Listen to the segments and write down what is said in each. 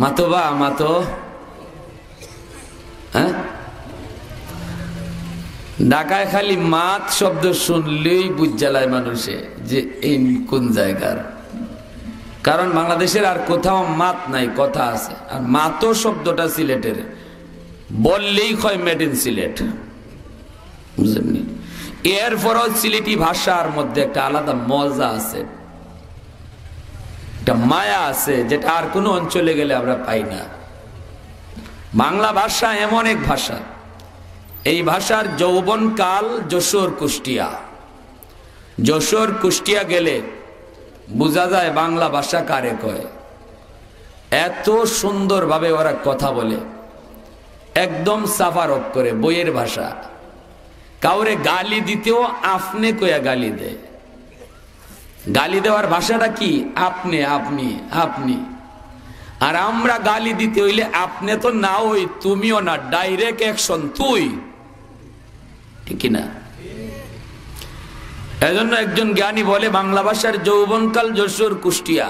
মাতো বা মাতো, হ্যাঁ ঢাকায় খালি মাত শব্দ শুনলেই বুঝ জ্বালায় মানুষে যে এই কোন জায়গার। কারণ বাংলাদেশের আর কোথাও মাত নাই, কথা আছে। আর মাতো শব্দটা সিলেটের, বললেই হয় মেড ইন সিলেট, বুঝলেন? এরপরও সিলেটি ভাষার মধ্যে একটা আলাদা মজা আছে, একটা মায়া আছে, যেটা আর কোনো অঞ্চলে গেলে আমরা পাই না। বাংলা ভাষা এমন এক ভাষা, এই ভাষার যৌবন কাল যশোর কুষ্টিয়া। যশোর কুষ্টিয়া গেলে বোঝা যায় বাংলা ভাষা কারে কয়। এত সুন্দরভাবে ওরা কথা বলে, একদম সাফারক করে, বইয়ের ভাষা। কাউরে গালি দিতেও আপনি কয়া গালি দেয়। গালি দেওয়ার ভাষাটা কি? আপনি আপনি আপনি। আর আমরা গালি দিতে হইলে আপনি তো না, ওই তুমিও না, ডাইরেক্ট অ্যাকশন তুই, ঠিক না? এজন্য একজন জ্ঞানী বলে বাংলা ভাষার যৌবনকাল যশোর কুষ্টিয়া।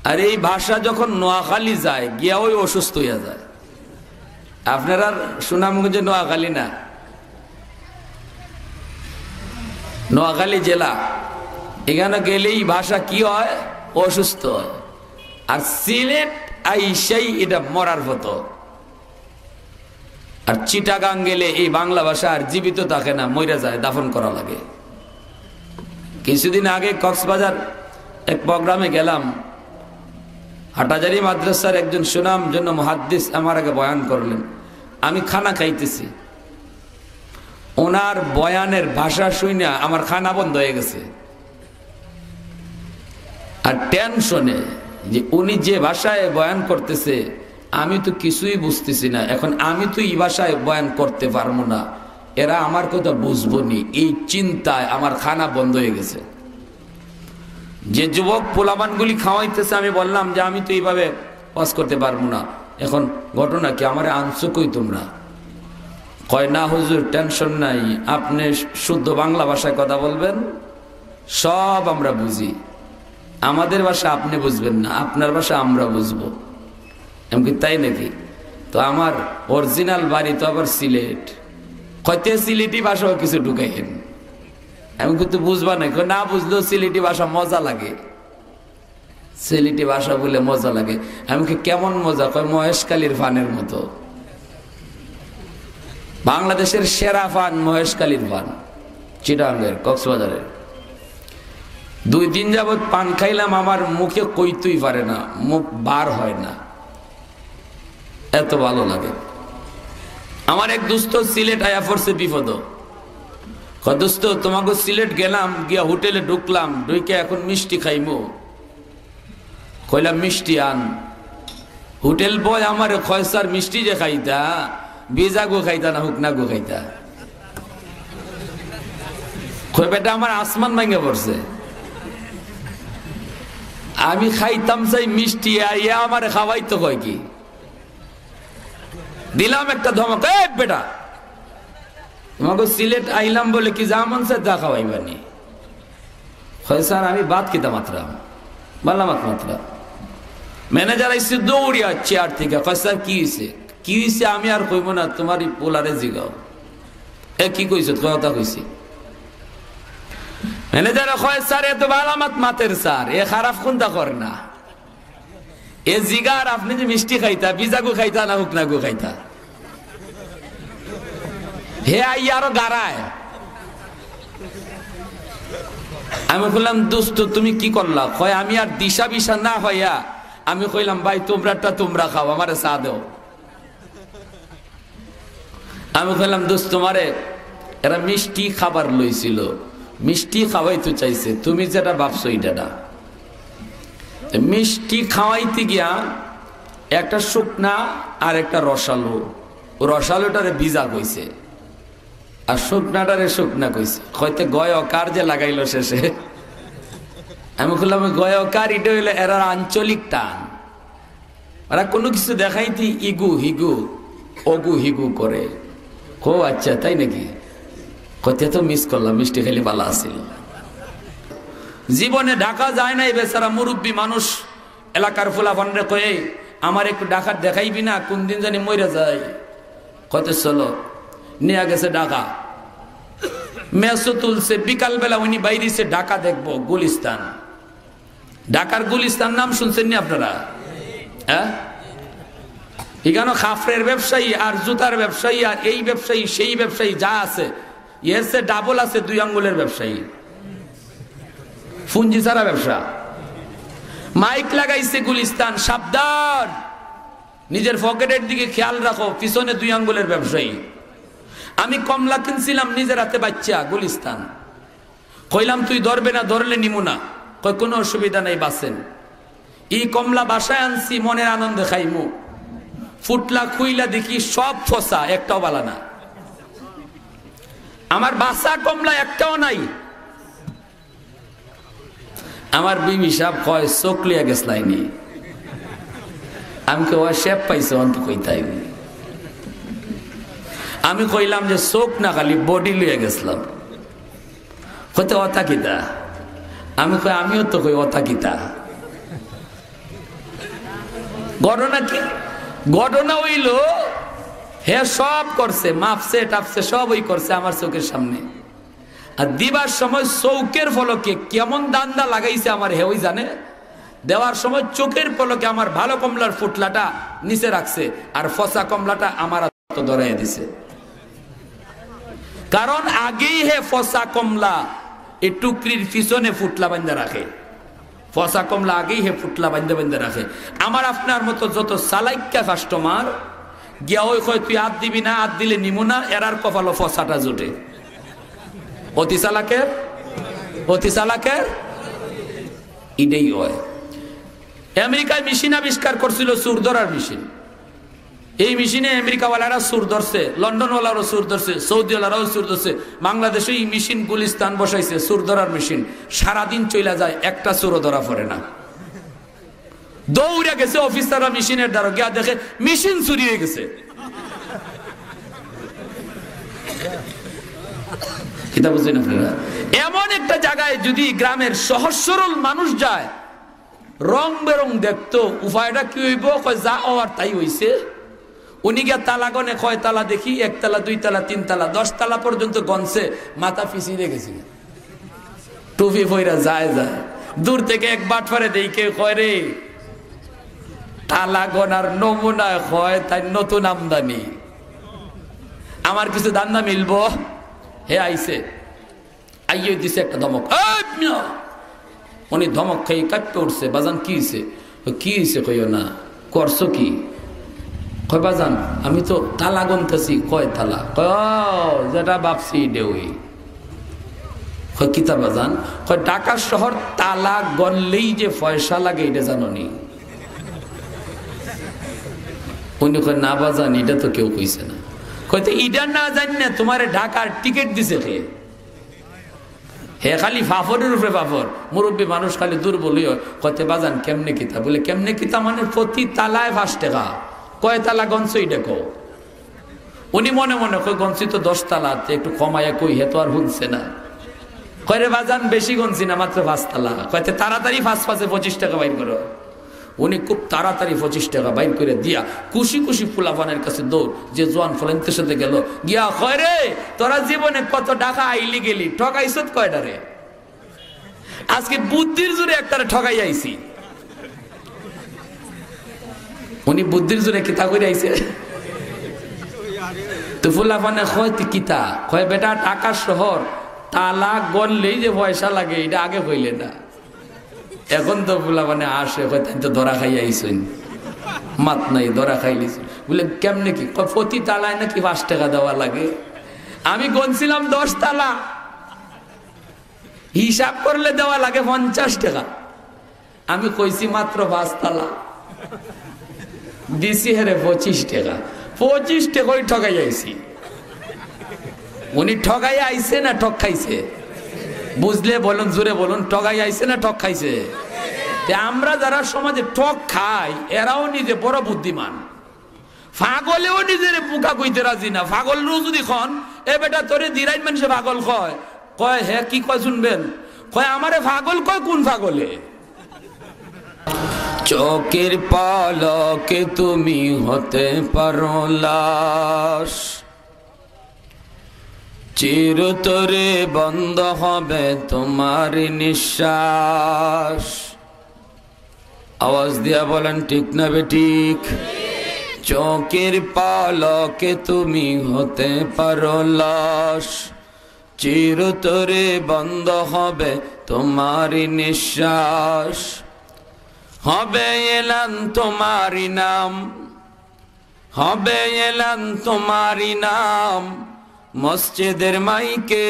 আর এই ভাষা যখন নোয়াখালী যায় গিয়া ওই অসুস্থ হইয়া যায়। আপনারা সুনামগঞ্জে নোয়াখালী না, নোয়াখালী জেলা, এখানে গেলেই ভাষা কি হয়? অসুস্থ হয়। আর সিলেট আইসাই এটা মরার মতো। আর চিটাগাং গেলে এই বাংলা ভাষা আর জীবিত থাকে না, মরে যায়, দাফন করা লাগে। কিছুদিন আগে কক্সবাজার এক প্রোগ্রামে গেলাম, হাটাজারি মাদ্রাসার একজন সুনাম জন্য মুহাদ্দিস আমার আগে বয়ান করলেন। আমি খানা খাইতেছি, ওনার বয়ানের ভাষা শুনে আমার খানা বন্ধ হয়ে গেছে। আর টেনশনে যে উনি যে ভাষায় বয়ান করতেছে আমি তো কিছুই বুঝতেছি না, এখন আমি তো এই ভাষায় বয়ান করতে পারবো না, এরা আমার কথা বুঝবো নি, এই চিন্তায় আমার খানা বন্ধ হয়ে গেছে। যে যুবক পোলাপানগুলি খাওয়াইতেছে আমি বললাম যে আমি তো এইভাবে পাস করতে পারবো না, এখন ঘটনা কি, আমার আনছো কই তোমরা? কয় না হুজুর টেনশন নাই, আপনি শুদ্ধ বাংলা ভাষায় কথা বলবেন, সব আমরা বুঝি, আমাদের ভাষা আপনি বুঝবেন না, আপনার ভাষা আমরা বুঝবো। এমনকি তাই নাকি? তো আমার অরিজিনাল বাড়ি তো আবার সিলেট, হয়তো সিলেটি ভাষাও কিছু ঢুকাইেন, আমি কিন্তু বুঝবা না। না বুঝলেও সিলেটি ভাষা মজা লাগে, সিলেটি ভাষা বলে মজা লাগে। এমনকি কেমন মজা? কয় মহেশকালীর ফানের মতো। বাংলাদেশের সেরা ফান মহেশকালীর ফান, চিটাগাংয়ের, কক্সবাজারের। 2 দিন যাবৎ পান খাইলাম, আমার মুখে কইতেই পারে না, মুখ বার হয় না, এত ভালো লাগে। আমার এক দোস্ত সিলেট আয়া পড়ছে বিপদ। দোস্ত তোমাকে সিলেট গেলাম, গিয়া হোটেলে ঢুকলাম, ঢুকে এখন মিষ্টি খাইমু। কইলাম মিষ্টি আন। হোটেল বয় আমার কয় স্যার মিষ্টি যে খাইতা, বেজা গো খাইতা না হুকনা গো খাইতা? কই বেটা আমার আসমান ভাঙে পড়ছে, আমি খাইতাম চাই মিষ্টি, ইয়া আমার খাওয়াইতো। কয় কি? দিলাম একটা ধমক, এই বেটা তোমাকে সিলেট আইলাম বলে কি যা মন চায় তা খাওয়াইবানি? হয় স্যার আমি বাদ কিতা মাত্রাম, বললাম মাত্রা। ম্যানেজার আইসে দৌড়িয়া চেয়ার থেকে, কয় স্যার কি হয়েছে? কি হয়েছে আমি আর কইব না, তোমারই পোলারে জিগাও। এ কি কইছ? কথা কইছি। ম্যানেজার কয় স্যার এ তো বালামাত মাতের স্যার, এ খারাপ কোনটা করে না, এ জিগার আপনি যে মিষ্টি খাইতা, বিজাগু খাইতা না হুকনা গু খাইতা? হে আই আরো গারায়। আমি বললাম দোস্ত তুমি কি করলা? কয় আমি আর দিশা বিশা না হইয়া আমি কইলাম ভাই তোমরাটা তোমরা খাও, আমারে চা দেও। আমি কইলাম দোস্ত তোমারে এরা মিষ্টি খাবার লইছিল, মিষ্টি খাওয়াইতে চাইছে, তুমি যেটা ভাবছো এটা না। মিষ্টি খাওয়াইতে গিয়া একটা শুকনা আর একটা রসালো, রসালোটারে ভিজা কইছে আর শুকনাটারে শুকনা কইছে। হয়তো গয় অকার যে লাগাইলো শেষে। আমি বললাম গয় অকার এটা হইলো এরা আঞ্চলিক টান, ওরা কোনো কিছু দেখাইতে ইগু হিগু অগু হিগু করে। ও আচ্ছা তাই নাকি? কত তো মিস করলাম, মিষ্টি খাইলে পালা আসছিল। জীবনে ঢাকা যায় নাই বেচারা মুরব্বী মানুষ, এলাকার ফুলাফানরে কয়ে আমার একটু ডাকাত দেখাইবি না, কোন দিন জানি মরে যায়। কত চলো, নিয়ে গেছে ঢাকা, মেসো তুলছে। বিকালবেলা উনি বাইরেছে, ঢাকা দেখবো গুলিস্তান। ঢাকার গুলিস্তান নাম শুনছেন নি আপনারা? হ্যাঁ, এখানে খাফরের ব্যবসায়ী আর জুতার ব্যবসায়ী আর এই ব্যবসায়ী সেই ব্যবসায়ী যা আছে এর চেয়ে ডাবল আছে 2 আঙ্গুলের ব্যবসায়ী, পুঞ্জি ছাড়া ব্যবসা। মাইক লাগাইছে গুলিস্তান, সাবধান, নিজের পকেটের দিকে খেয়াল রাখো, পিছনে 2 আঙ্গুলের ব্যবসায়ী। আমি কমলা কিনছিলাম নিজের হাতে বাচ্চা, গুলিস্তান। কইলাম তুই ধরবে না, ধরলে নিমু না। কই কোনো অসুবিধা নাই, বাসেন। এই কমলা বাসায় আনছি, মনের আনন্দে খাইমু। ফুটলা খুইলা দেখি সব ফসা, একটাও বালা না। আমার বাসা কমলা একটাও নাই। আমার বিবি সাহেব কয় চোখ লিয়া গেছলাইনি। আমি কই শেপ পাইছে অন্ত কইতাই। আমি কইলাম যে চোখ না, খালি বডি লিয়ে গেছিলাম। কইতে অতা কিতা? আমি কই আমিও তো কই অতা কিতা। ঘটনা কি? ঘটনা হইল হে সব করছে, মাপছে টাপছে সব ওই করছে আমার চোখের সামনে। আর দিবার সময় চৌকের ফলকে কেমন দান্দা লাগাইছে আমার হেউই জানে। দেওয়ার সময় চোখের পলকে আমার ভালো কমলার ফুটলাটা নিচে রাখছে, আর ফসা কমলাটা আমার হাতে ধরাইয়া দিছে। কারণ আগেই হে ফসা কমলা এই টুকরির পিছনে ফুটলা বান্ধা রাখে। ফসা কমলা আগেই হে ফুটলা বান্ধা বান্ধা রাখে। আমার আপনার মতো যত সালাইকা কাস্টমার গিয়া ওই কয় তুই হাত দিবি না, হাত দিলে নিমু না, এরার কপালো ফসাটা জোটে। অতি চালাকের ইডেই হয়। আমেরিকায় মেশিন আবিষ্কার করছিল সুর ধরার মেশিন। এই মেশিনে আমেরিকাওয়ালারা সুর ধরছে, লন্ডনওয়ালারাও সুর ধরছে, সৌদিওয়ালারাও সুর ধরছে। বাংলাদেশে এই মেশিন গুলিস্তান বসাইছে, সুর ধরার মেশিন। সারাদিন চইলা যায়, একটা সুরও ধরা পড়ে না। দৌড়ে গেছে অফিসাররা মেশিনের দ্বারা, গিয়া দেখে মেশিন চুরি হয়ে গেছে। এমন একটা জায়গায় যদি গ্রামের সহজ সরল মানুষ যায়, রং বেরং দেখতো, উপায়টা কি হইব? যা হওয়ার তাই হইছে। উনি গিয়া তালা গনে, কয় তালা দেখি, 1 তালা 2 তালা 3 তালা 10 তালা পর্যন্ত গনছে, মাথা পিছিয়ে গেছে, টুপি পইরা যায়। দূর থেকে এক বাট ফারে দেখে কয় রে তালা গনার নমুনা, হয় তাই নতুন আমদানি, আমার কিছু দান্দা মিলবো। হে আইছে, আইয়ে দিছে একটা ধমক। উনি ধমক খাই কাঁপতে উঠছে। বাজান কি হয়েছে? কি হয়েছে কইও না। করছো কি? কয় বাজান আমি তো তালা গনতেছি। কয় তালা? কয় যেটা ভাবছি ডেউই। কয় কিতা বাজান? কয় ঢাকা শহর তালা গনলেই যে পয়সা লাগে এটা জানো নি? উনি কয় না বাজান, এটা তো কেউ কইছে না। কয় তো ইডা না জানি না, তোমার ঢাকার টিকিট দিছে কে? হে খালি ফাফরের উপরে ফাফর, মুরব্বী মানুষ খালি দুর্বল। কয়তে বাজান কেমনে কিতা? বলে কেমনে কিতা মানে প্রতি তালায় 5 টাকা। কয় তালা গনছ এটা কো? উনি মনে মনে কয় গনছি তো 10 তালা, একটু কমাইয়া কই, হে তো আর শুনছে না। কয় রে বাজান বেশি গনছি না, মাত্র 5 তালা। কয়তে তাড়াতাড়ি 5 5-এ 25 টাকা বাইর করো। উনি খুব তাড়াতাড়ি 25 টাকা বাইর করে দিয়া খুশি খুশি ফুলাফানের কাছে দৌড়, যে জোয়ান ফলেন্তের সাথে গেল। গিয়া কয় রে তোরা জীবনে কত টাকা আইলি গেলি, ঠকাইছত কয়টা রে? আজকে বুদ্ধির জোরে একটারে ঠকাই আইছি। উনি বুদ্ধির জোরে কিতা করে আইছে। তো ফুলাফানে কয় তুই কিতা? কয় বেটা ঢাকা শহর তালা গনলেই যে পয়সা লাগে, এটা আগে হইলে না। এখন তো ফুলা মানে আসে, তাই তো ধরা খাই আইসেন, মাত নাই ধরা খাইলিস। বলে কেমনে কি? প্রতি তালায় নাকি 5 টাকা দেওয়া লাগে। আমি গনছিলাম 10 তালা, হিসাব করলে দেওয়া লাগে 50 টাকা। আমি কইছি মাত্র 5 তালা, দিছি হেরে 25 টাকা। 25 টাকাই ঠকাই আইছি। উনি ঠকাই আইছে না ঠক খাইছে? বুঝলে বলুন, জোরে বলুন, ঠকাই আইছে না ঠক খাইছে? আমরা যারা সমাজে ঠক খাই, এরাও নিজে বড় বুদ্ধিমান। পাগলেও নিজের বুকা কইতে রাজি না। পাগলও যদি খন এ বেটা তোরে দিরাইন মানুষে পাগল কয়, কয় হে কি কয় শুনবেন? কয় আমারে পাগল কয়, কোন পাগলে? চোখের পলকে তুমি হতে পারো লাশ, চিরতরে বন্ধ হবে তোমার নিঃশ্বাস। আওয়াজ দিয়া বলেন ঠিক না বেঠিক? চোখের পলকে তুমি হতে পারো লাশ, চিরতরে বন্ধ হবে তোমার নিঃশ্বাস। হবে এলান তোমারি নাম, হবে এলান তোমারি নাম মসজিদের মাইকে।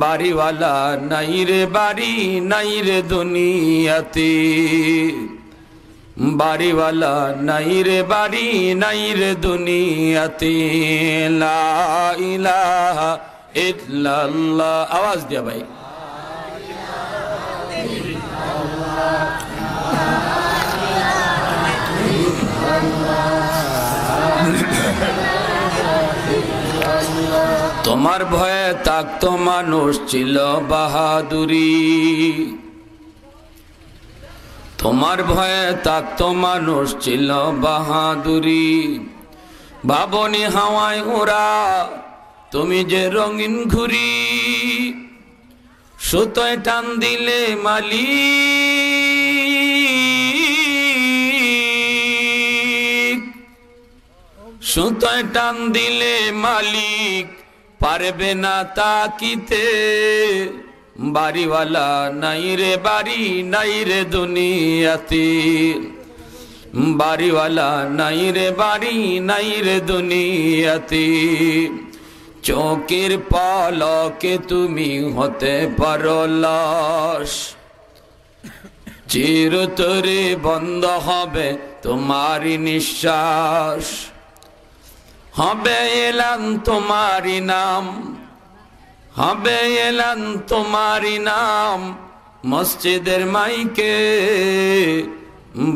বাড়িওয়ালা নাই রে বাড়ি, নাই রে দুনিয়াতে। বাড়িওয়ালা নাই রে বাড়ি, নাই রে দুনিয়াতে। লা ইলাহা ইল্লাল্লাহ। আওয়াজ দিয়া ভাই। তোমার ভয়ে থাকতো মানুষ, ছিল বাহাদুরি। তোমার ভয়ে থাকতো মানুষ, ছিল বাহাদুরি। ভাবনি হাওয়ায় ওরা তুমি যে রঙিন ঘুরি, সুতোয় টান দিলে মালিক, সুতোয় টান দিলে মালিক পারবে না তাকিতে। বাড়িওয়ালা নাই রে বাড়ি, নাই রে দুনিয়াতে। বাড়িওয়ালা নাই রে বাড়ি, নাই রে দুনিয়াতে। চোখের পলকে তুমি হতে পারো লাশ, চিরতরে বন্ধ হবে তোমারি নিঃশ্বাস। হবে এলান তোমারি নাম, হবে এলান তোমারি নাম মসজিদের মাইকে।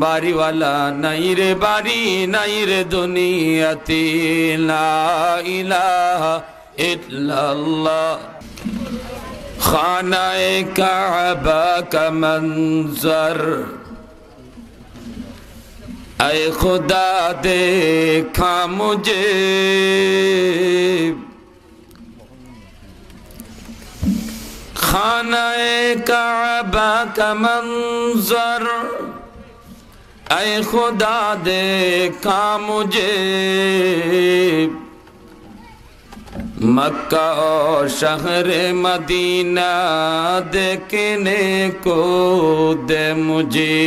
বাড়িওয়ালা নাই রে বাড়ি, নাই রে দুনিয়াতে। লা ইলাহা ইল্লাল্লাহ। খানায়ে কাবা কা মঞ্জর, اے خدا دیکھا مجھے، خانہ کعبہ کا منظر، اے خدا دیکھا مجھے، مکہ اور شہر مدینہ دیکھنے کو دے مجھے،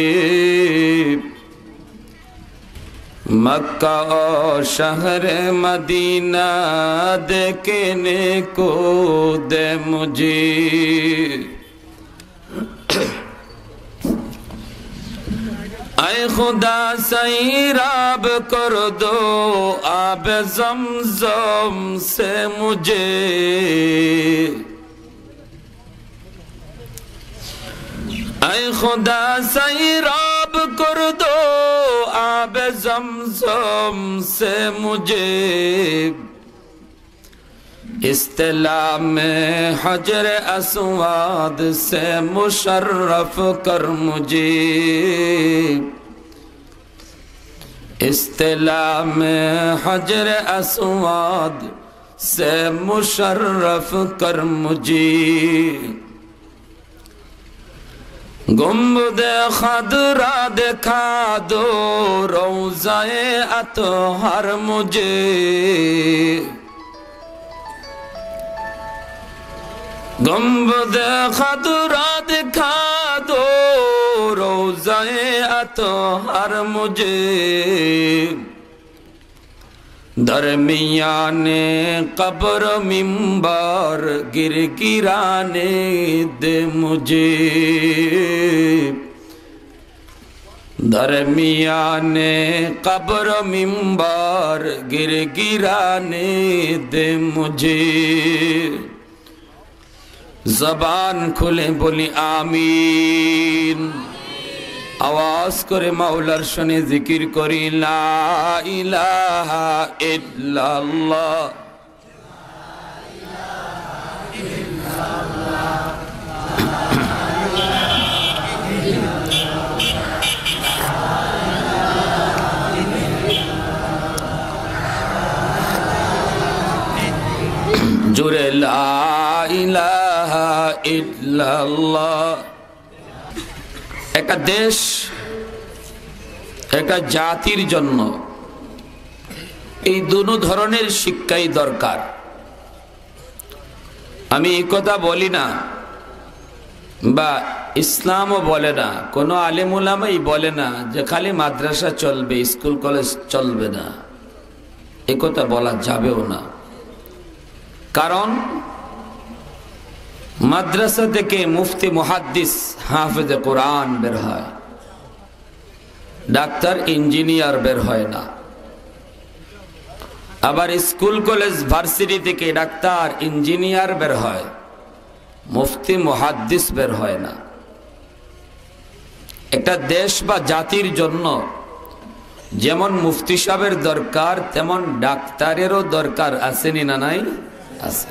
مکہ اور شہر مدینہ دیکھنے کو دے مجھے۔ اے خدا سیراب کر دو آب زمزم سے مجھے، اے خدا سیراب کر دو آب زمزم سے مجھے، استلام حجر اسود سے مشرف کر مجھے، استلام حجر اسود سے مشرف کر مجھے، گنبد خضرا دکھا دو روضہ اطہر مجھے، گنبد خضرا دکھا دو روضہ اطہر مجھے، درمیان قبر منبر گر گرانے دے مجھے، درمیان قبر منبر گر گرانے دے مجھے۔ زبان کھلے بولی آمین، آواز کرے مولاর শনে জিকির করি লা ইলাহা ইল্লাল্লাহ। ইলাহা ইল্লাল্লাহ। একটা দেশ, একটা জাতির জন্য এই দুটো ধরনের শিক্ষাই দরকার। আমি এই কথা বলি না, বা ইসলামও বলে না, কোনো আলেম উলামাই বলে না যে খালি মাদ্রাসা চলবে, স্কুল কলেজ চলবে না। এ কথা বলা যাবেও না। কারণ মাদ্রাসা থেকে মুফতি মুহাদ্দিস হাফেজে কোরআন বের হয়, ডাক্তার ইঞ্জিনিয়ার বের হয় না। আবার স্কুল কলেজ ভার্সিটি থেকে ডাক্তার ইঞ্জিনিয়ার বের হয়, মুফতি মুহাদ্দিস বের হয় না। একটা দেশ বা জাতির জন্য যেমন মুফতি সাহেবের দরকার, তেমন ডাক্তারেরও দরকার আছে না নাই? আছে।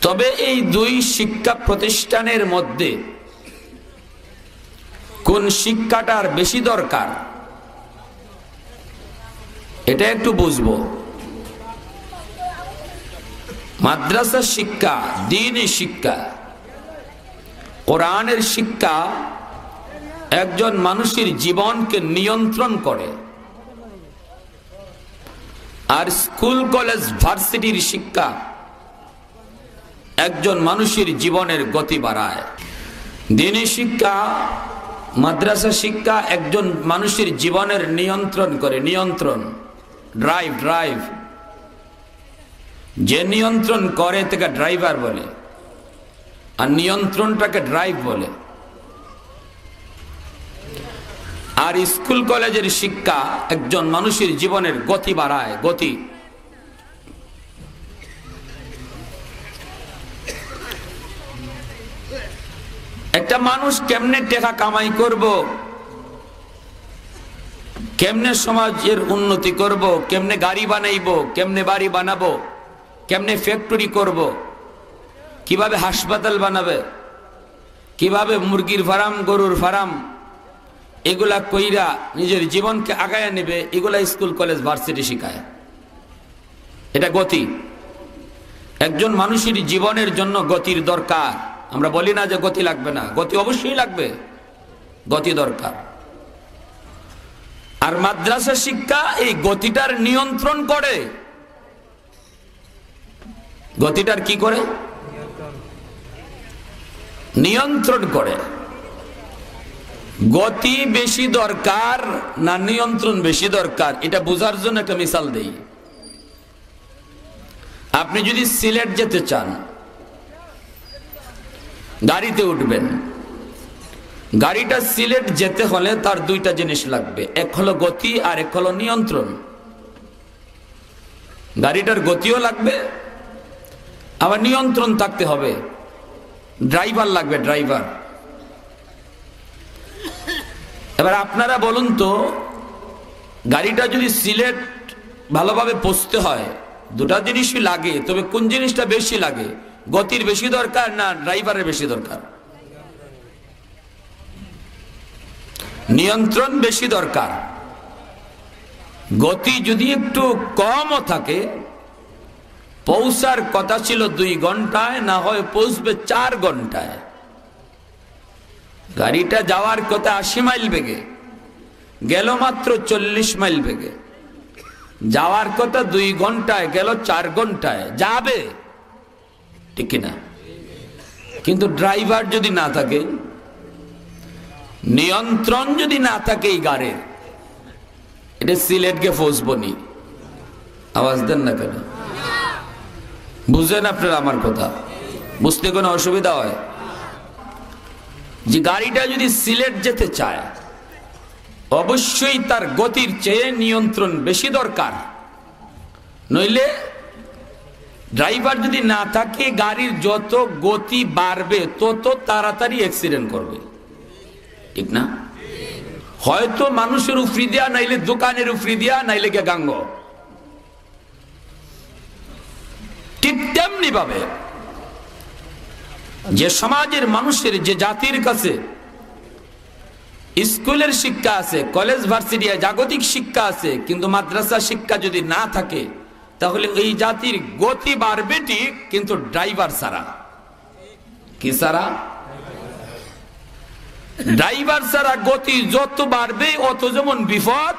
তবে এই দুই শিক্ষা প্রতিষ্ঠানের মধ্যে কোন শিক্ষাটার বেশি দরকার এটা একটু বুঝবো। মাদ্রাসা শিক্ষা, দ্বীনি শিক্ষা, কোরআনের শিক্ষা একজন মানুষের জীবনকে নিয়ন্ত্রণ করে, আর স্কুল কলেজ ভার্সিটির শিক্ষা একজন মানুষের জীবনের গতি বাড়ায়। দ্বীনি শিক্ষা, মাদ্রাসা শিক্ষা একজন মানুষের জীবনের নিয়ন্ত্রণ করে। নিয়ন্ত্রণ, ড্রাইভ, যে নিয়ন্ত্রণ করে তাকে ড্রাইভার বলে, আর নিয়ন্ত্রণটাকে ড্রাইভ বলে। আর স্কুল কলেজের শিক্ষা একজন মানুষের জীবনের গতি বাড়ায়, গতি। একটা মানুষ কেমনে টাকা কামাই করব, কেমনে সমাজের উন্নতি করব, কেমনে গাড়ি বানাইব, কেমনে বাড়ি বানাবো, কেমনে ফ্যাক্টরি করব, কিভাবে হাসপাতাল বানাবে, কিভাবে মুরগির ফার্ম, গরুর ফার্ম, এগুলা কইরা নিজের জীবনকে আগায়া নেবে, এগুলা স্কুল কলেজ ভার্সিটি শিখায়। এটা গতি। একজন মানুষের জীবনের জন্য গতির দরকার। আমরা বলি না যে গতি লাগবে না, গতি অবশ্যই লাগবে, গতি দরকার। আর মাদ্রাসা শিক্ষা এই গতিটার নিয়ন্ত্রণ করে। গতিটার কি করে? নিয়ন্ত্রণ করে। গতি বেশি দরকার না নিয়ন্ত্রণ বেশি দরকার, এটা বোঝার জন্য একটা মিসাল দেই। আপনি যদি সিলেট যেতে চান, গাড়িতে উঠবেন। গাড়িটা সিলেট যেতে হলে তার দুইটা জিনিস লাগবে, এক হলো গতি আর এক হলো নিয়ন্ত্রণ। গাড়িটার গতিও লাগবে, আবার নিয়ন্ত্রণ থাকতে হবে, ড্রাইভার লাগবে, ড্রাইভার। এবার আপনারা বলুন তো, গাড়িটা যদি সিলেট ভালোভাবে পৌঁছতে হয়, দুটা জিনিসই লাগে, তবে কোন জিনিসটা বেশি লাগে? গতির বেশি দরকার না ড্রাইভারের বেশি দরকার? নিয়ন্ত্রণ বেশি দরকার। গতি যদি একটু কমও থাকে, পৌঁছার কথা ছিল 2 ঘন্টায়, না হয় পৌঁছবে 4 ঘন্টায়। গাড়িটা যাওয়ার কথা 80 মাইল বেগে, গেল মাত্র 40 মাইল বেগে। যাওয়ার কথা 2 ঘন্টায়, গেল 4 ঘন্টায়। যাবে ঠিক কিনা? কিন্তু ড্রাইভার যদি না থাকে, নিয়ন্ত্রণ যদি না থাকে এই গাড়ির, এটা সিলেটকে পৌঁছবনি। আওয়াজ দেন না কেন? বুঝেন আপনারা আমার কথা? বুঝতে কোনো অসুবিধা হয়? যে গাড়িটা যদি সিলেট যেতে চায়, অবশ্যই তার গতির চেয়ে নিয়ন্ত্রণ বেশি দরকার। নইলে ড্রাইভার যদি না থাকে, গাড়ির যত গতি বাড়বে তত তাড়াতাড়ি অ্যাক্সিডেন্ট করবে, ঠিক না? হয়তো মানুষের উপরি দিয়া, নাইলে দোকানের উপরি দিয়া, নাইলে কে গাঙ্গ। ঠিক তেমনি ভাবে যে সমাজের মানুষের, যে জাতির কাছে স্কুলের শিক্ষা আছে, কলেজ ভার্সিটি জাগতিক শিক্ষা আছে, কিন্তু মাদ্রাসা শিক্ষা যদি না থাকে, তাহলে এই জাতির গতি বাড়বে ঠিক, কিন্তু ড্রাইভার ছাড়া। কি ছাড়া? ড্রাইভার ছাড়া গতি যত বাড়বে অত যেমন বিপদ।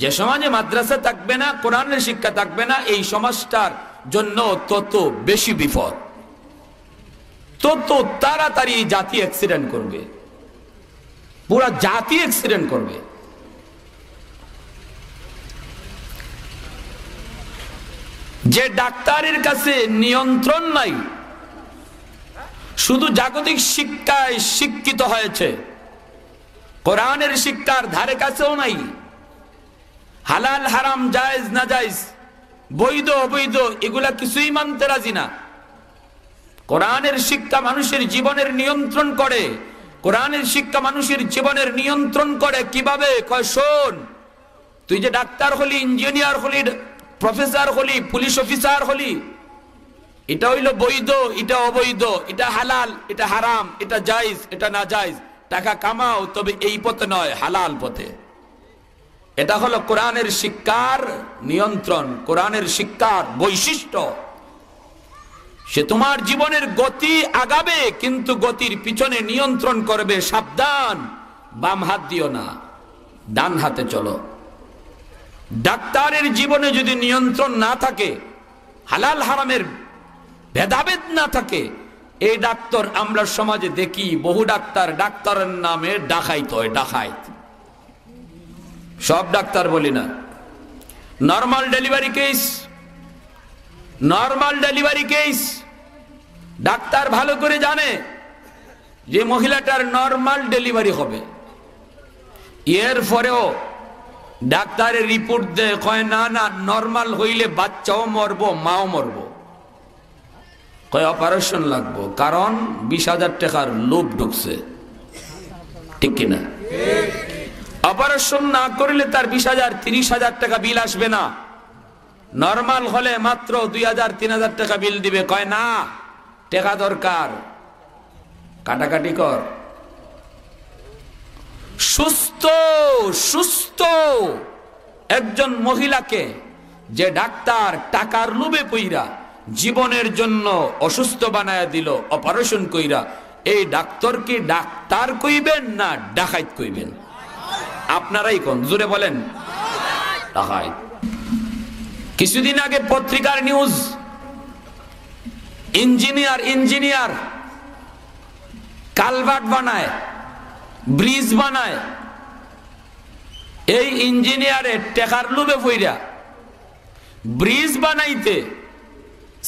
যে সমাজে মাদ্রাসা থাকবে না, কোরআনের শিক্ষা থাকবে না, এই সমাজটার জন্য তত বেশি বিপদ, তত তাড়াতাড়ি জাতি অ্যাক্সিডেন্ট করবে, পুরা জাতি অ্যাক্সিডেন্ট করবে। যে ডাক্তারের কাছে নিয়ন্ত্রণ নাই, শুধু জাগতিক শিক্ষায় শিক্ষিত হয়েছে, কোরআনের শিক্ষার ধারে কাছেও নাই, হালাল হারাম জায়েজ না জায়েজ বৈধ অবৈধ এগুলা কিছুই মানতে রাজি না। কোরআনের শিক্ষা মানুষের জীবনের নিয়ন্ত্রণ করে। কোরআনের শিক্ষা মানুষের জীবনের নিয়ন্ত্রণ করে কিভাবে? কয় শোন, তুই যে ডাক্তার হলি, ইঞ্জিনিয়ার হলি, প্রফেসর হলি, পুলিশ অফিসার হলি, এটা হইল বৈধ, এটা অবৈধ, এটা হালাল, এটা হারাম, এটা জায়েজ, এটা না জায়েজ। টাকা কামাও, তবে এই পথে নয়, হালাল পথে। এটা হলো কোরআনের শিক্ষার নিয়ন্ত্রণ, কোরআনের শিক্ষার বৈশিষ্ট্য। সে তোমার জীবনের গতি আগাবে, কিন্তু গতির পিছনে নিয়ন্ত্রণ করবে। সাবধান, বাম হাত দিও না, ডান হাতে চলো। ডাক্তারের জীবনে যদি নিয়ন্ত্রণ না থাকে, হালাল হারামের ভেদাভেদ না থাকে, এই ডাক্তার আমরা সমাজে দেখি বহু ডাক্তার, ডাক্তারের নামে ডাকাইত হয়, ডাকাইত। সব ডাক্তার বলি না, normal delivery case, normal delivery case doctor ভালো করে জানে যে মহিলাটার নরমাল ডেলিভারি হবে, এর পরেও ডাক্তারের রিপোর্ট দেয়, কয় না না, নরমাল হইলে বাচ্চাও মরবো, মাও মরবো, কয় অপারেশন লাগবো, কারণ 20,000 টাকার লোভ ঢুকছে। ঠিক কিনা? অপারেশন না করলে তার 20,000 30,000 টাকা বিল আসবে না, নরমাল হলে মাত্র 2,000 3,000 টাকা বিল দিবে। কয় না, টাকা দরকার, কাটাকাটি কর। সুস্থ সুস্থ একজন মহিলাকে যে ডাক্তার টাকার লোভে পইরা জীবনের জন্য অসুস্থ বানায়া দিল অপারেশন কইরা, এই ডাক্তারকে ডাক্তার কইবেন না ডাকাইত কইবেন? আপনারাই কোন, জোরে বলেন। ডাকাইত। কিছুদিন আগে পত্রিকার নিউজ, ইঞ্জিনিয়ার কালভার্ট বানায়, ব্রিজ বানায়, এই ইঞ্জিনিয়ারের টাকার লোভে পইরা ব্রিজ বানাইতে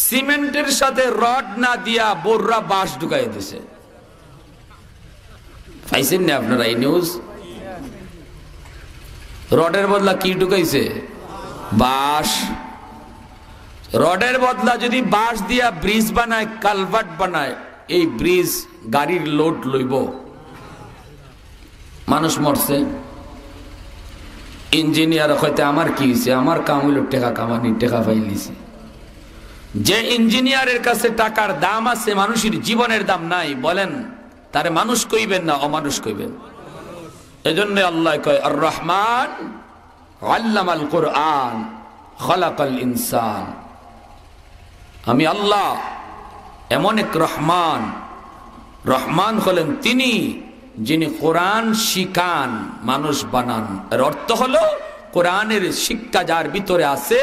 সিমেন্টের সাথে রড না দিয়া বোররা বাঁশ ঢুকাই দিছে। পাইছেন না আপনারা এই নিউজ? রডের বদলা কি ঢুকাইছে? বাঁশ। রডের বদলা যদি বাঁশ দিয়া ব্রিজ বানায়, কালভার্ট বানায়, এই ব্রিজ গাড়ির লোড লইব, মানুষ মরছে। ইঞ্জিনিয়ার হইতে আমার কি হয়েছে, আমার কাম হইল টাকা কামানি, টাকা পাইলিছে। যে ইঞ্জিনিয়ারের কাছে টাকার দাম আছে, মানুষের জীবনের দাম নাই, বলেন তারে মানুষ কইবেন না অমানুষ কইবেন? এজন্য আল্লাহ কয়, আর রহমান আল্লামাল কুরআন খালাকাল ইনসান। আমি আল্লাহ এমন এক রহমান, রহমান হলেন তিনি যিনি কোরআন শিখান, মানুষ বানান। এর অর্থ হলো কোরআনের শিক্ষা যার ভিতরে আছে,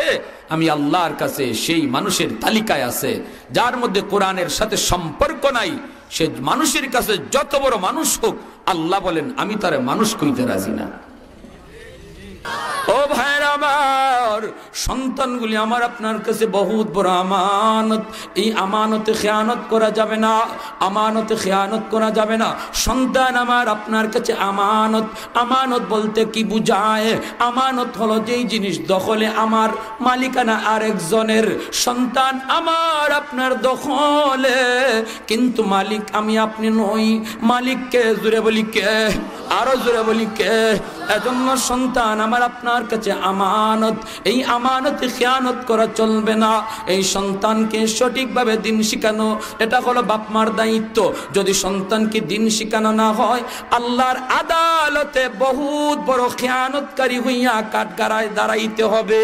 আমি আল্লাহর কাছে সেই মানুষের তালিকায় আছে। যার মধ্যে কোরআনের সাথে সম্পর্ক নাই, সে মানুষের কাছে যত বড় মানুষ হোক, আল্লাহ বলেন আমি তারে মানুষ কইতে রাজি না। ও ভাইরা আমার, সন্তানগুলি আমার আপনার কাছে বহুত বড় আমানত। এই আমানতে খেয়ানত করা যাবে না, আমানতে খেয়ানত করা যাবে না। সন্তান আমার আপনার কাছে আমানত। আমানত বলতে কি বুঝায়? আমানত হলো যেই জিনিস দখলে আমার, মালিকানা আরেকজনের। সন্তান আমার আপনার দখলে, কিন্তু মালিক আমি আপনি নই। মালিক কে? জোরে বলি কে? আরো জোরে বলি কে? এজন্য সন্তান আমার আপনার কাছে আমানত। এই আমানতে খেয়ানত করা চলবে না। এই সন্তানকে সঠিকভাবে দিন শিখানো, এটা হলো বাপ মার দায়িত্ব। যদি সন্তানকে দিন শিখানো না হয়, আল্লাহর আদালতে বহুত বড় খেয়ানতকারী হইয়া কাঠগড়ায় দাঁড়াইতে হবে।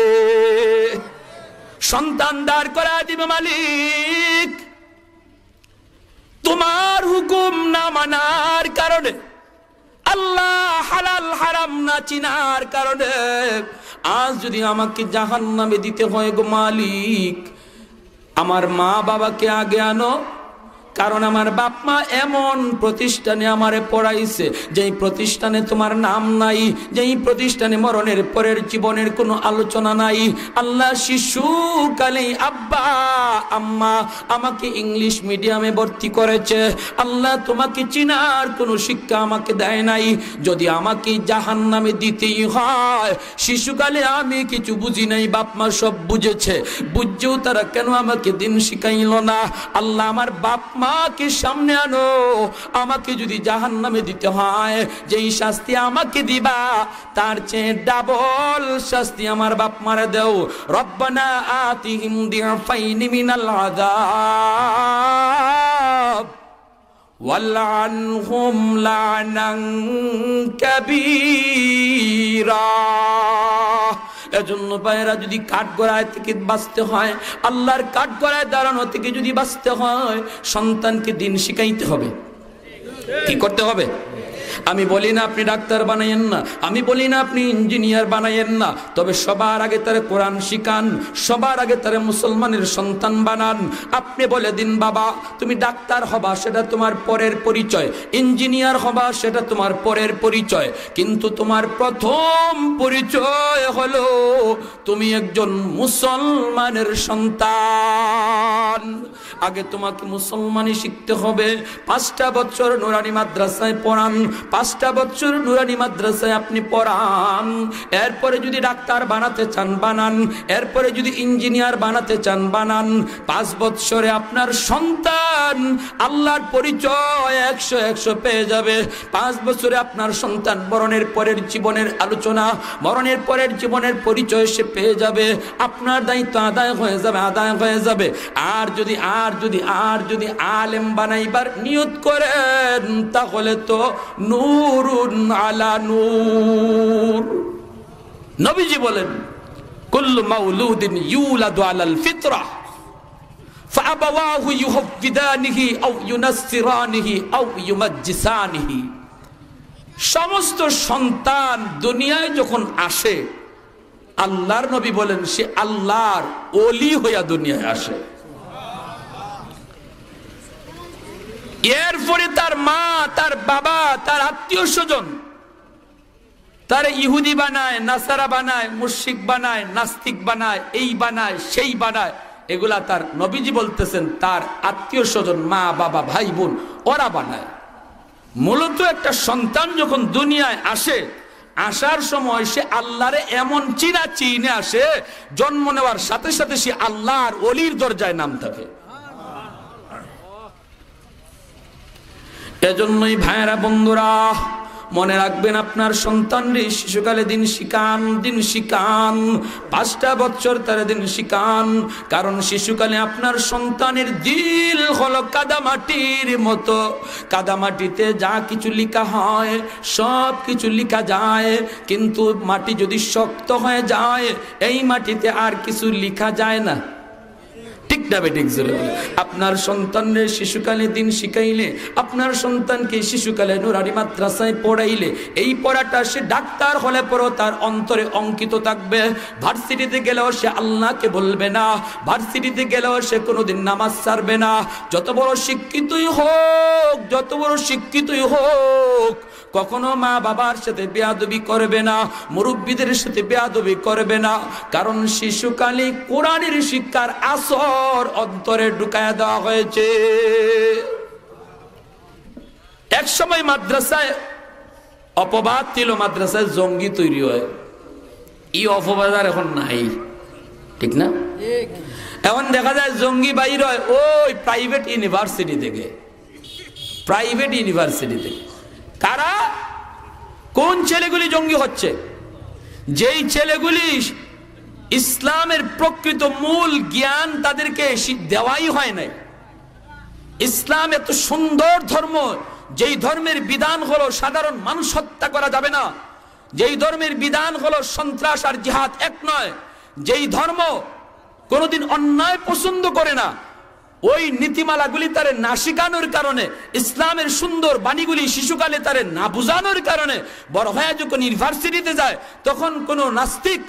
সন্তান দাঁড় করা দিবে মালিক। তোমার হুকুম না মানার কারণে, আল্লাহ হালাল হারাম না চিনার কারণে আজ যদি আমাকে জাহান্নামে দিতে হয় গো মালিক, আমার মা বাবাকে আগে আনো। কারণ আমার বাপ মা এমন প্রতিষ্ঠানে আমারে পড়াইছে যেই প্রতিষ্ঠানে তোমার নাম নাই, যেই প্রতিষ্ঠানে মরণের পরের জীবনের কোনো আলোচনা নাই। আল্লাহ শিশুকালে আব্বা আম্মা আমাকে ইংলিশ মিডিয়ামে ভর্তি করেছে, আল্লাহ তোমাকে চিনার কোনো শিক্ষা আমাকে দেয় নাই। যদি আমাকে জাহান্নামে দিতেই হয়, শিশুকালে আমি কিছু বুঝি নাই, বাপ মা সব বুঝেছে, বুঝছেও তারা কেন আমাকে দিন শিখাইল না। আল্লাহ আমার বাপ মাকে সামনে আনো, আমাকে যদি জাহান্নামে দিতে হয় যেই শাস্তি আমাকে দিবা তার চেয়ে ডাবল শাস্তি আমার বাপ মারে দাও। রব্বানা আতিহিম দিফাইনি মিনাল আযাব ওয়ালআনহুম লানান কাবীরা। এজন্য ভাইরা, যদি কাঠগড়ায় থেকে বাঁচতে হয়, আল্লাহর কাঠগড়ায় দাঁড়ানো থেকে যদি বাঁচতে হয়, সন্তানকে দিন শিখাইতে হবে। কি করতে হবে? আমি বলি না আপনি ডাক্তার বানাইয়েন না, আমি বলি না আপনি ইঞ্জিনিয়ার বানাইয়েন না, তবে সবার আগে তারা কোরআন শিখান, সবার আগে তারা মুসলমানের সন্তান বানান। আপনি বলে দিন বাবা তুমি ডাক্তার হবা, সেটা তোমার পরের পরিচয়, ইঞ্জিনিয়ার হবা সেটা তোমার পরের পরিচয়, কিন্তু তোমার প্রথম পরিচয় হলো তুমি একজন মুসলমানের সন্তান। আগে তোমাকে মুসলমানি শিখতে হবে। 5টা বছর নুরানি মাদ্রাসায় পড়ান, 5টা বছর নুরানি মাদ্রাসায় আপনি পড়ান। এরপরে যদি ডাক্তার বানাতে চান বানান, এরপরে যদি ইঞ্জিনিয়ার বানাতে চান বানান। 5 বছরে আপনার সন্তান আল্লাহর পরিচয় 100 পেয়ে যাবে। 5 বছরে আপনার সন্তান মরণের পরের জীবনের আলোচনা, মরণের পরের জীবনের পরিচয় সে পেয়ে যাবে। আপনার দায়িত্ব আদায় হয়ে যাবে, আদায় হয়ে যাবে। আর যদি আলেম বানাইবার নিয়ত করেন, তাহলে তো নূরুন আলা নূর। নবীজি বলেন কুল্লু মাউলুদিন ইউলাদু আলাল ফিতরাহ ফাআবাওয়াহু ইউহাফিদানিহি আও ইউনাসসিরানিহি আও ইউমাজ্জিসানিহি। সমস্ত সন্তান দুনিয়ায় যখন আসে, আল্লাহর নবী বলেন সে আল্লাহর ওলি হইয়া দুনিয়ায় আসে। এরপরে তার মা, তার বাবা, তার আত্মীয় স্বজন তার ইহুদি বানায়, নাসারা বানায়, মুশরিক বানায়, নাস্তিক বানায়, এই বানায় সেই বানায়। এগুলা তার নবীজি বলতেছেন তার আত্মীয় স্বজন, মা বাবা ভাই বোন ওরা বানায়। মূলত একটা সন্তান যখন দুনিয়ায় আসে, আসার সময় সে আল্লাহরে এমন চিনে আসে, জন্ম নেওয়ার সাথে সাথে সে আল্লাহর ওলির দরজায় নাম থাকে। এজন্যই ভাইয়েরা বন্ধুরা মনে রাখবেন, আপনার সন্তানরে শিশুকালে দিন শিখান। 5টা বছর তারা দিন শিখান। কারণ শিশুকালে আপনার সন্তানের দিল হলো কাদামাটির মতো। কাদামাটিতে যা কিছু লেখা হয় সব কিছু লেখা যায়, কিন্তু মাটি যদি শক্ত হয়ে যায় এই মাটিতে আর কিছু লেখা যায় না। ঠিক না বেঠিক? আপনার সন্তানের শিশুকালে দিন শিখাইলে, আপনার সন্তানকে শিশুকালে নুরানি মাদ্রাসায় পড়াইলে, এই পড়াটা সে ডাক্তার হলে পরও তার অন্তরে অঙ্কিত থাকবে। ভার্সিটিতে গেলেও সে আল্লাহকে বলবে না, ভার্সিটিতে গেলেও সে কোনোদিন নামাজ ছাড়বে না। যত বড় শিক্ষিতই হোক কখনো মা বাবার সাথে বেয়াদবি করবে না, মুরব্বীদের সাথে বেয়াদবি করবে না। কারণ শিশুকালে কোরআনের শিক্ষার আসর অন্তরে ঢুকায়া দেওয়া হয়েছে। এক সময় মাদ্রাসায় অপবাদ ছিল, মাদ্রাসায় জঙ্গি তৈরি হয়। এই অপবাদ আর এখন নাই, ঠিক না? এখন দেখা যায় জঙ্গি বাইর হয় ওই প্রাইভেট ইউনিভার্সিটি থেকে। কারা? কোন ছেলেগুলি জঙ্গি হচ্ছে? যেই ছেলেগুলি ইসলামের প্রকৃত মূল জ্ঞান তাদেরকে দেওয়াই হয় নাই। ইসলাম এত সুন্দর ধর্ম, যেই ধর্মের বিধান হলো সাধারণ মানুষ হত্যা করা যাবে না, যেই ধর্মের বিধান হলো সন্ত্রাস আর জিহাদ এক নয়, যেই ধর্ম কোনোদিন অন্যায় পছন্দ করে না, ওই নীতিমালাগুলি তারে না শিখানোর কারণে, ইসলামের সুন্দর বাণীগুলি শিশুকালে তারে না বুঝানোর কারণে বড় হয়ে যখন ইউনিভার্সিটিতে যায় তখন কোন নাস্তিক,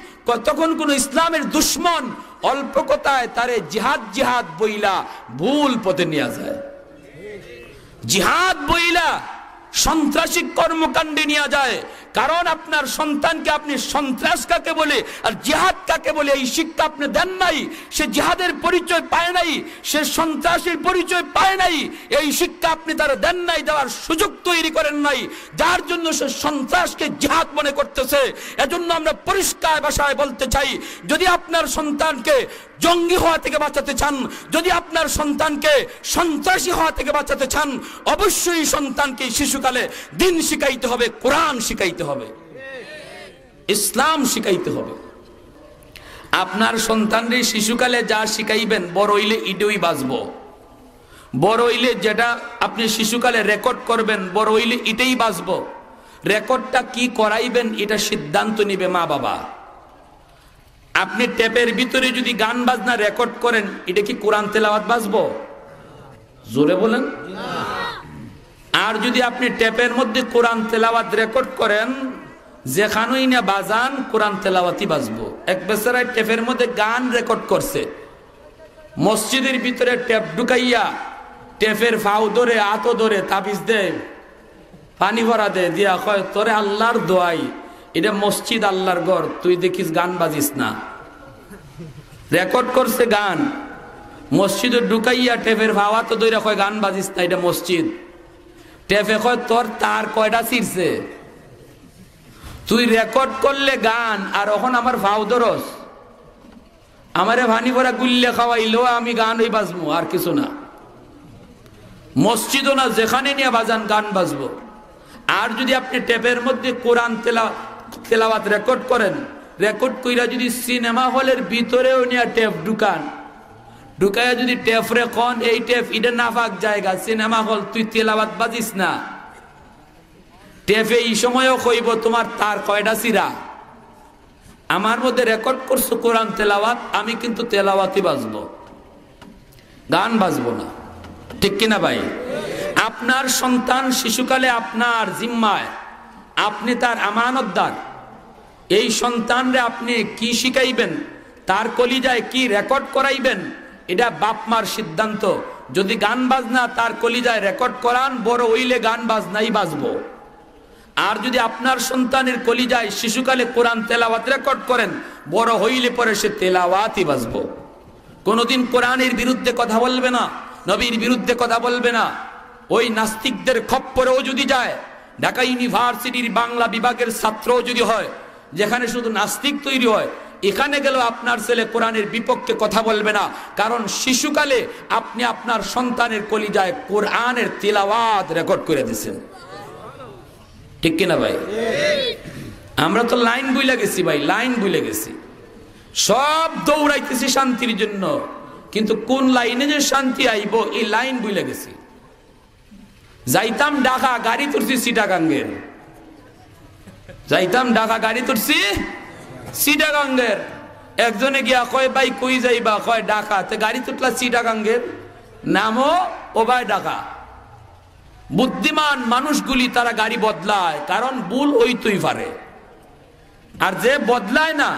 তখন কোন ইসলামের দুশ্মন অল্প কথায় তারে জিহাদ জিহাদ বইলা ভুল পথে নিয়ে যায়, জিহাদ বইলা সন্ত্রাসী কর্মকাণ্ডে নিয়ে যায়। কারণ আপনার সন্তানকে আপনি সন্ত্রাস কাকে বলে আর জিহাদ কাকে বলে এই শিক্ষা আপনি দেন নাই, সে জিহাদের পরিচয় পায় নাই, সে সন্ত্রাসীর পরিচয় পায় নাই, এই শিক্ষা আপনি তারা দেন নাই, দেওয়ার সুযোগ তৈরি করেন নাই, যার জন্য সে সন্ত্রাসকে জিহাদ মনে করতেছে। এজন্য আমরা পরিষ্কার ভাষায় বলতে চাই, যদি আপনার সন্তানকে জঙ্গি হওয়া থেকে বাঁচাতে চান, যদি আপনার সন্তানকে সন্ত্রাসী হওয়া থেকে বাঁচাতে চান, অবশ্যই সন্তানকে শিশুকালে দিন শিখাইতে হবে, কোরআন শিখাইতে হবে, ইসলাম শিখাইতে হবে। আপনার সন্তানরে শিশুকালে যা শিখাইবেন বড় হইলে ইডই বাঁচবো, বড় হইলে যেটা আপনি শিশুকালে রেকর্ড করবেন বড় হইলে এটাই বাঁচবো। রেকর্ডটা কি করাইবেন এটা সিদ্ধান্ত নিবে মা বাবা। আপনি টেপের ভিতরে যদি গান বাজনা রেকর্ড করেন এটা কি কোরআন তেলাওয়াত বাজবো? জোরে বলেন। আর যদি আপনি টেপের মধ্যে কোরআন তেলাওয়াত রেকর্ড করেন, যেখানেই না বাজান কোরআন তেলাওয়াতই বাজবো। এক বেচারায় টেপের মধ্যে গান রেকর্ড করছে, মসজিদের ভিতরে টেপ ঢুকাইয়া টেপের ফাউ ধরে আতো ধরে তাবিজ দেয়, পানি ভরা দেয়, দিয়া কয় তোরে আল্লাহর দোয়াই, এটা মসজিদ আল্লাহর ঘর, তুই দেখিস গান বাজিস না। রেকর্ড করছে গান, মসজিদে ঢুকাইয়া টেপের ভাওয়া তো দইরা কয় গান বাজিস না, এটা মসজিদ। টেপে কয় তোর তার কয়টা ছিড়ছে, তুই রেকর্ড করলে গান আর এখন আমার ভাও ধরস, আমারে ভানি ভরা গুল্লে খাওয়াইলো আমি গান ওই বাজবো আর কিছু না। মসজিদও না, যেখানে নিয়ে বাজান গান বাজবো। আর যদি আপনি টেপের মধ্যে কোরআন তেলাওয়াত রেকর্ড করেন, রেকর্ড কইরা যদি সিনেমা হলের ভিতরেও নিয়ে টেপ ঢুকান, ঢুকাইয়া যদি টেপ রে কোন এই টেপ এটা নাফাক জায়গা, সিনেমা হল, তুই তেলাওয়াত বাজিস না, টেপে এই সময়ও কইব তোমার তার কয়টা সিরা, আমার মধ্যে রেকর্ড করছো কোরআন তেলাওয়াত, আমি কিন্তু তেলাওয়াতই বাজবো, গান বাজবো না। ঠিক কিনা ভাই? আপনার সন্তান শিশুকালে আপনার জিম্মায়, আপনি তার আমানতদার। এই সন্তানরে আপনি কি শিখাইবেন, তার কলিজায় কি রেকর্ড করাইবেন, এটা বাপ মার সিদ্ধান্ত। যদি গান বাজনা তার কলিজায় রেকর্ড করান, বড় হইলে গান বাজনাই বাজবো। আর যদি আপনার সন্তানের কলিজায় শিশুকালে কোরআন তেলাওয়াত রেকর্ড করেন, বড় হইলে পরে সে তেলাওয়াতই বাজবো। কোনোদিন কোরআনের বিরুদ্ধে কথা বলবে না, নবীর বিরুদ্ধে কথা বলবে না। ওই নাস্তিকদের খপ্পরেও যদি যায়, ঢাকা ইউনিভার্সিটির বাংলা বিভাগের ছাত্রও যদি হয়, যেখানে শুধু নাস্তিক তৈরি হয়, এখানে গেলেও আপনার ছেলে কোরআনের বিপক্ষে কথা বলবে না। কারণ শিশুকালে আপনি আপনার সন্তানের কলিজায় কোরআনের তিলাওয়াত রেকর্ড করে দিয়েছেন। ঠিক কিনা ভাই? আমরা তো লাইন বুইলা গেছি ভাই, লাইন বুইলা গেছি, সব দৌড়াইতেছি শান্তির জন্য, কিন্তু কোন লাইনে যে শান্তি আইব এই লাইন বুইলা গেছি। যাইতাম ঢাকা, গাড়ি তুলছি চিটাগাঙ্গের, যাইতাম ঢাকা, গাড়ি তুলছি চিটাগাঙ্গের। একজনে গিয়া কয় ভাই কই যাইবা, কয় ঢাকা। তে গাড়ি তুললা চিটাগাঙ্গের, নামও ও ভাই ঢাকা। বুদ্ধিমান মানুষগুলি তারা গাড়ি বদলায়, কারণ ভুল হইতেই পারে। আর যে বদলায় না,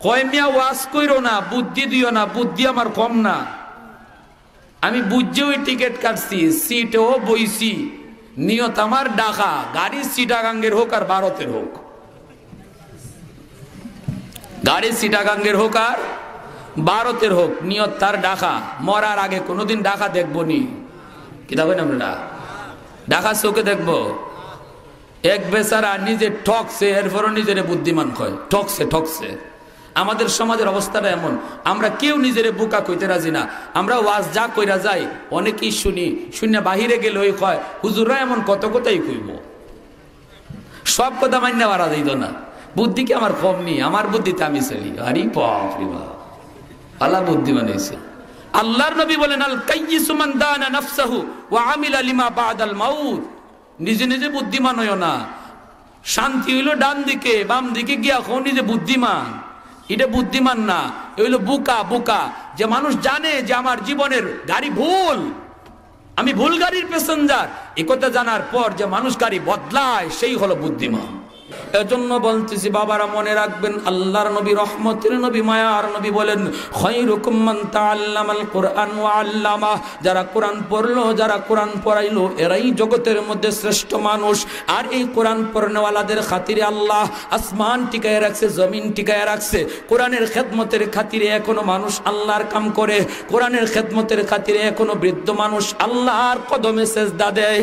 কয় মিয়া ওয়াজ কইরো না, বুদ্ধি দিও না, বুদ্ধি আমার কম না, আমি বুঝে ওই টিকিট কাটছি, সিটেও বইছি, নিয়ত আমার ঢাকা, গাড়ি চিটাগাঙ্গের হোক আর ভারতের হোক, গাড়ি চিটাগাঙ্গের হোক আর ভারতের হোক, নিয়ত তার ঢাকা। মরার আগে কোনোদিন ঢাকা দেখবো নি, কি দেখবেন আমরা ঢাকা চোখে দেখবো। এক বেচারা নিজে ঠকছে, এরপরও নিজের বুদ্ধিমান কয়, ঠকছে ঠকছে। আমাদের সমাজের অবস্থাটা এমন, আমরা কেউ নিজের বোকা কইতে রাজি না। আমরা ওয়াজ যা কইরা যাই, অনেকেই শুনি, শুনে বাহিরে গেলে ওই কয় হুজুররা এমন কত কথাই কইব, সব কথা মান্য মারা যাইত না। বুদ্ধি কি আমার কম নেই, আমার বুদ্ধিতে আমি চলি। আরে বাপ রে বাপ, আল্লাহ বুদ্ধি বানাইছে। আল্লাহর নবী বলেন, আল কাইয়িসু মান দানা নাফসাহু ওয়া আমিলা লিমা বাদাল মাউত। নিজে নিজে বুদ্ধিমান হইও না। শান্তি হইল ডান দিকে, বাম দিকে গিয়া নিজে বুদ্ধিমান। এটা বুদ্ধিমান না, এগুলো বোকা। বোকা যে মানুষ জানে যে আমার জীবনের গাড়ি ভুল, আমি ভুল গাড়ির প্যাসেঞ্জার, একথা জানার পর যে মানুষ গাড়ি বদলায় সেই হলো বুদ্ধিমান। এজন্য বলতেছি বাবারা মনে রাখবেন, আল্লাহর নবী, রহমতের নবী, মায়ার নবী বলেন, খায়রুকুম মান তাআল্লামাল কুরআন ওয়া আল্লামা, যারা কোরআন পড়লো, যারা কোরআন পড়াইলো, এরাই জগতের মধ্যে শ্রেষ্ঠ মানুষ। আর এই কোরআন পড়নেওয়ালাদের খাতিরে আল্লাহ আসমান টিকায় রাখছে, জমিন টিকায় রাখছে। কোরআনের খেদমতের খাতিরে এখনো মানুষ আল্লাহর কাম করে, কোরআনের খেদমতের খাতিরে এখনো বৃদ্ধ মানুষ আল্লাহর কদমে সেজদা দেয়।